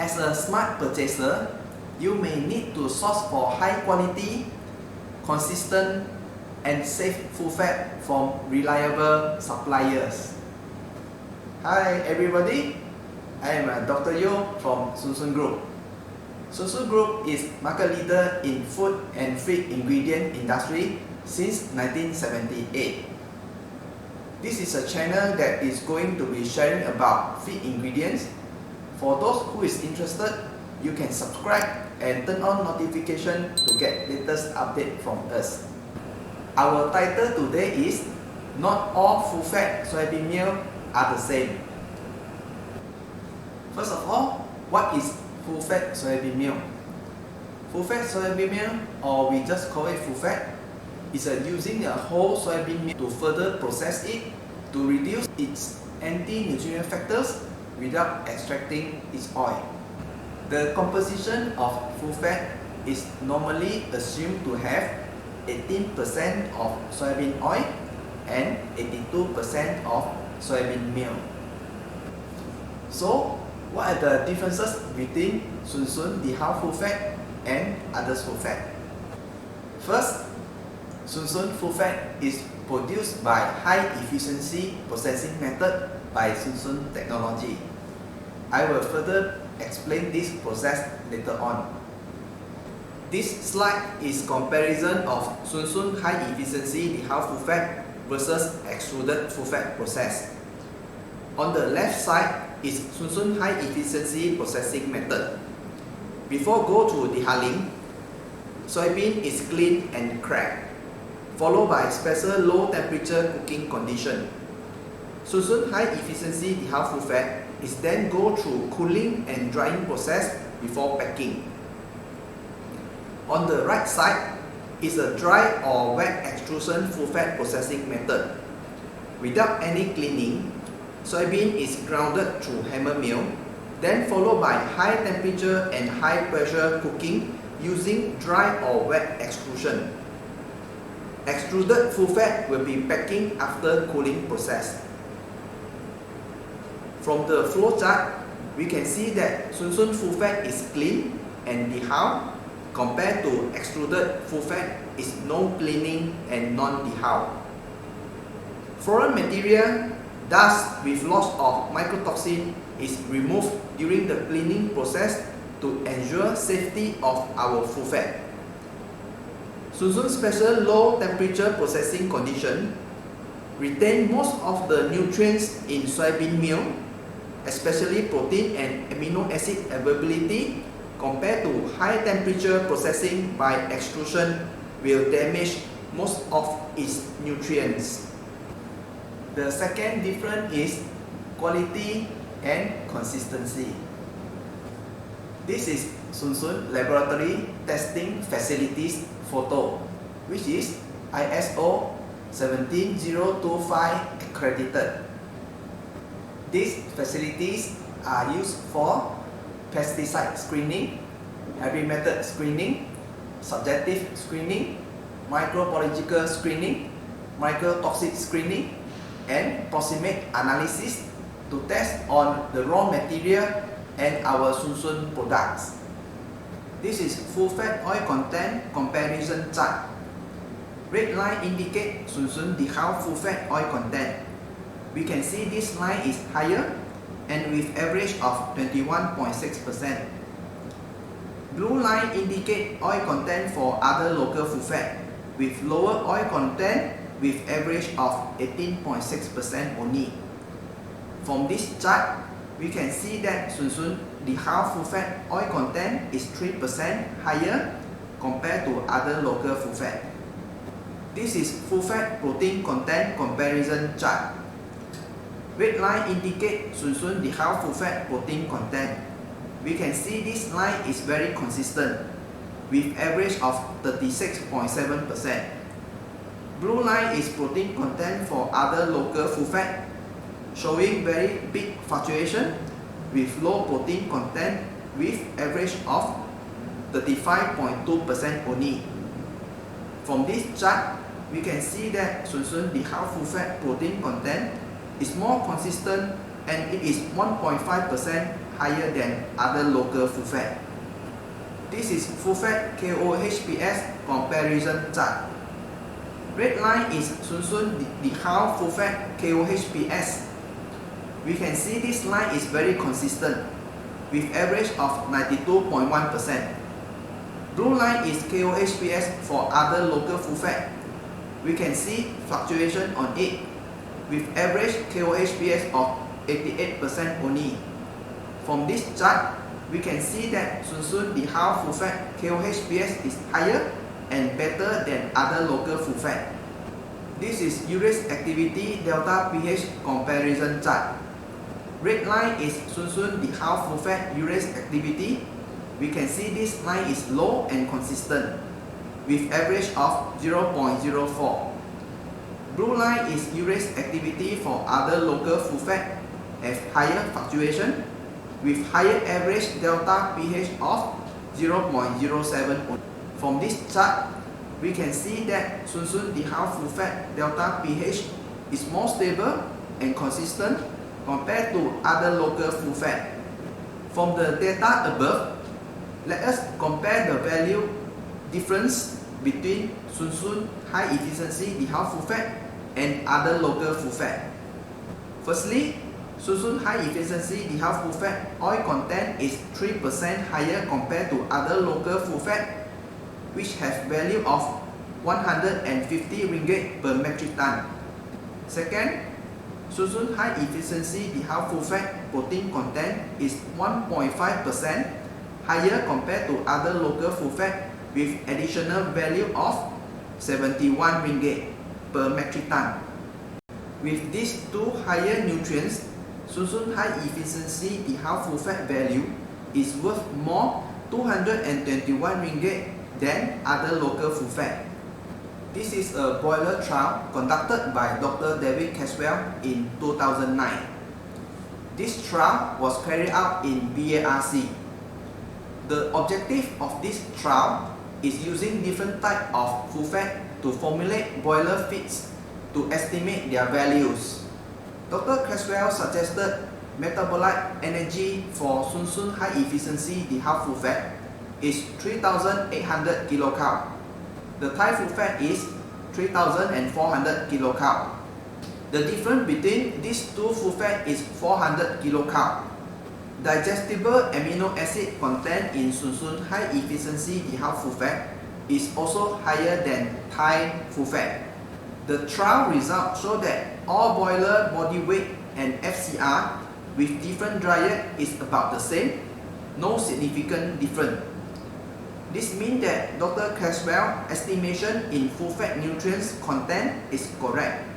As a smart purchaser, you may need to source for high quality, consistent, and safe full fat from reliable suppliers. Hi everybody, I am Dr. Yo from Sun Sun Group. Sun Sun Group is market leader in food and feed ingredient industry since 1978. This is a channel that is going to be sharing about feed ingredients. For those who is interested, you can subscribe and turn on notification to get latest update from us. Our title today is Not All Full Fat Soybean Meal Are the Same. First of all, what is full fat soybean meal? Full fat soybean meal, or we just call it full fat, is using a whole soybean meal to further process it to reduce its anti-nutrient factors without extracting its oil. The composition of full fat is normally assumed to have 18% of soybean oil and 82% of soybean meal. So, what are the differences between Sun Sun DeHao full fat and others full fat? First, Sun Sun full fat is produced by high efficiency processing method by Sun Sun Technology. I will further explain this process later on. This slide is comparison of Sun Sun high efficiency DeHao full fat versus extruded full fat process. On the left side is Sun Sun high efficiency processing method. Before go to dehuling, soybean is cleaned and cracked, followed by special low temperature cooking condition. Sun Sun high efficiency DeHao full fat is then go through cooling and drying process before packing. On the right side is a dry or wet extrusion full fat processing method. Without any cleaning, soybean is grounded through hammer mill, then followed by high temperature and high pressure cooking using dry or wet extrusion. Extruded full fat will be packing after cooling process. From the flow chart, we can see that Sun Sun full fat is clean and DeHao compared to extruded full fat is no cleaning and non-DeHao. Foreign material, dust with loss of mycotoxin is removed during the cleaning process to ensure safety of our full fat. Sun Sun special low temperature processing condition retain most of the nutrients in soybean meal, especially protein and amino acid availability, compared to high temperature processing by extrusion will damage most of its nutrients. The second difference is quality and consistency. This is Sun Sun laboratory testing facilities photo, which is ISO 17025 accredited. These facilities are used for pesticide screening, hybrid method screening, subjective screening, microbiological screening, mycotoxic screening, and proximate analysis to test on the raw material and our Sun Sun products. This is full fat oil content comparison chart. Red line indicate Sun Sun DeHao full fat oil content. We can see this line is higher and with average of 21.6%. Blue line indicate oil content for other local full fat with lower oil content with average of 18.6% only. From this chart, we can see that Sun Sun DeHao full fat oil content is 3% higher compared to other local full fat. This is full fat protein content comparison chart. Red line indicate Sun Sun DeHao full fat protein content. We can see this line is very consistent with average of 36.7%. Blue line is protein content for other local full fat, showing very big fluctuation with low protein content with average of 35.2% only. From this chart, we can see that Sun Sun DeHao full fat protein content is more consistent and it is 1.5% higher than other local full fat. This is full fat KOHPS comparison chart. Red line is Sunsun Dihao full fat KOHPS. We can see this line is very consistent with average of 92.1%. Blue line is KOHPS for other local full fat. We can see fluctuation on it with average KOHPS of 88% only. From this chart, we can see that Sunsun Dihao full fat KOHPS is higher and better than other local full fat. This is urease activity delta pH comparison chart. Red line is Sunsun Dihao full fat urease activity. We can see this line is low and consistent with average of 0.04. Blue line is urease activity for other local full fat, have higher fluctuation with higher average delta pH of 0.07. From this chart, we can see that Sunsun Dihao full fat delta pH is more stable and consistent compared to other local full fat. From the data above, let us compare the value difference between Sunsun high efficiency Dihao full fat and other local full fat. Firstly, Sunsun high efficiency Dihao full fat oil content is 3% higher compared to other local full fat, which has value of 150 ringgit per metric ton. Second, Sunsun high efficiency Dihao full fat protein content is 1.5% higher compared to other local full fat with additional value of 71 ringgit per metric ton. With these two higher nutrients, Sunsun high efficiency Dihao full fat value is worth more 221 ringgit than other local full fat. This is a boiler trial conducted by Dr. David Caswell in 2009. This trial was carried out in BARC. The objective of this trial is using different types of full fat to formulate boiler feeds to estimate their values. Dr. Caswell suggested metabolite energy for Sunsun high efficiency Dihao full fat is 3,800 kcal. The Thai full fat is 3,400 kcal. The difference between these two full fat is 400 kcal. Digestible amino acid content in Sunsun high efficiency Dihao full fat is also higher than Thai full fat. The trial results show that all boiler body weight and FCR with different diet is about the same, no significant difference. This means that Dr. Caswell's estimation in full fat nutrients content is correct.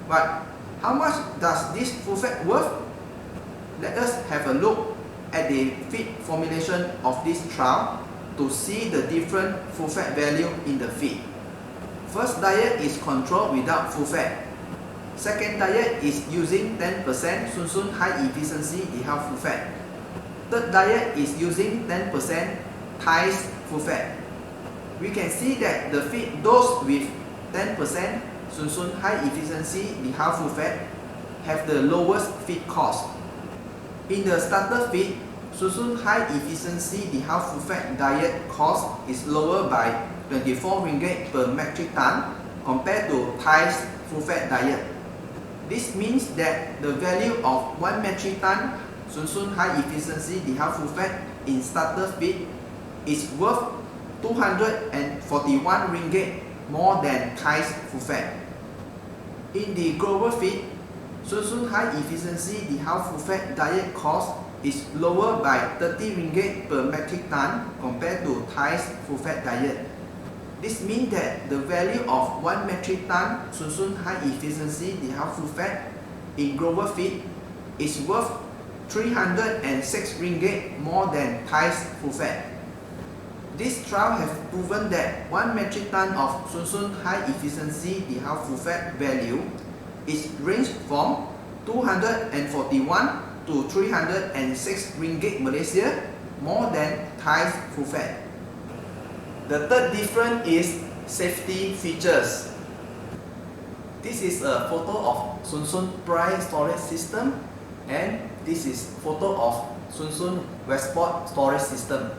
But how much does this full fat worth? Let us have a look at the feed formulation of this trial to see the different full fat value in the feed. First diet is controlled without full fat. Second diet is using 10% Sunsun high efficiency Dihao full fat. Third diet is using 10% Thai's full fat. We can see that the feed dosed with 10% Sunsun high efficiency Dihao full fat have the lowest feed cost. In the starter feed, Sunsun high efficiency Dihao full fat diet cost is lower by 24 ringgit per metric ton compared to Thai's full fat diet. This means that the value of 1 metric ton Sunsun high efficiency Dihao full fat in starter feed is worth 241 ringgit more than Thai's full fat. In the grower feed, Sunsun high efficiency Dihao full fat diet cost is lower by 30 ringgit per metric ton compared to Thai's full fat diet. This means that the value of 1 metric ton Sunsun high efficiency Dihao full fat in grower feed is worth 306 ringgit more than Thai's full fat. This trial has proven that 1 metric ton of Sunsun high efficiency Dihao full fat value is ranged from 241 to 306 ringgit Malaysia more than Thai's full fat. The third difference is safety features. This is a photo of Sunsun Pride storage system, and this is photo of Sunsun Westport storage system.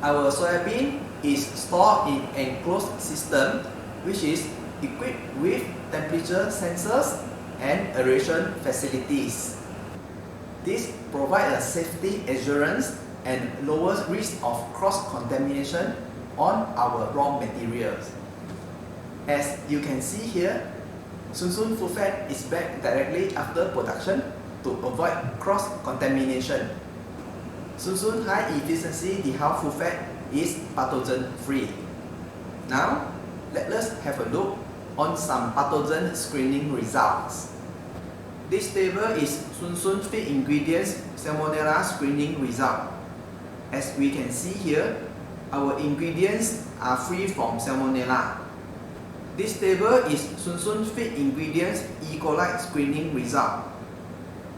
Our soybean is stored in enclosed system which is equipped with temperature sensors and aeration facilities. This provides a safety assurance and lowers risk of cross-contamination on our raw materials. As you can see here, Sunsun Full Fat is bagged directly after production to avoid cross-contamination. Sunsun High Efficiency DeHao Full Fat is pathogen-free. Now, let us have a look on some pathogen screening results. This table is Sunsun feed ingredients Salmonella screening result. As we can see here, our ingredients are free from Salmonella. This table is Sunsun feed ingredients E. coli screening result.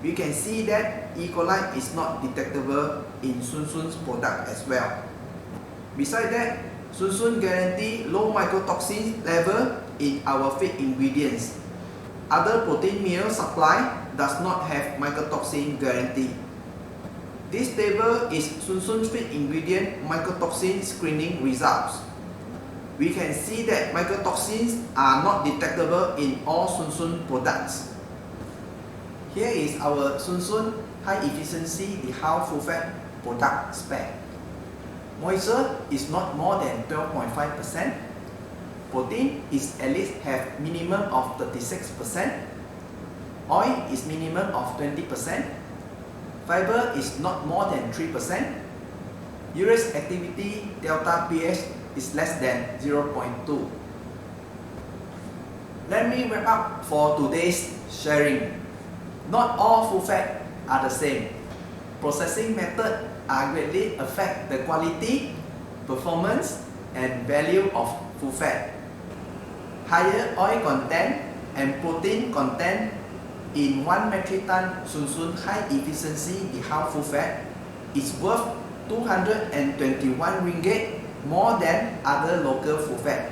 We can see that E. coli is not detectable in Sunsun's product as well. Besides that, Sunsun guarantee low mycotoxin level in our feed ingredients. Other protein meal supply does not have mycotoxin guarantee. This table is Sunsun feed ingredient mycotoxin screening results. We can see that mycotoxins are not detectable in all Sunsun products. Here is our Sunsun High Efficiency DeHao Full Fat product spec. Moisture is not more than 12.5%. Protein is at least have minimum of 36%. Oil is minimum of 20%. Fiber is not more than 3%. Urease activity delta pH is less than 0.2. Let me wrap up for today's sharing. Not all full fat are the same. Processing methods greatly affect the quality, performance, and value of full fat. Higher oil content and protein content in 1 metric ton Sunsun High Efficiency DeHao Full Fat is worth 221 ringgit more than other local full fat.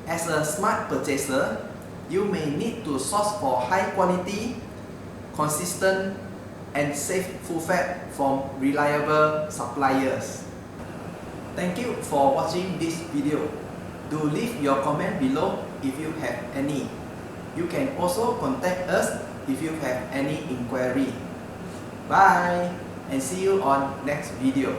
As a smart purchaser, you may need to source for high quality, consistent, and safe full fat from reliable suppliers. Thank you for watching this video. Do leave your comment below if you have any. You can also contact us if you have any inquiry. Bye and see you on next video.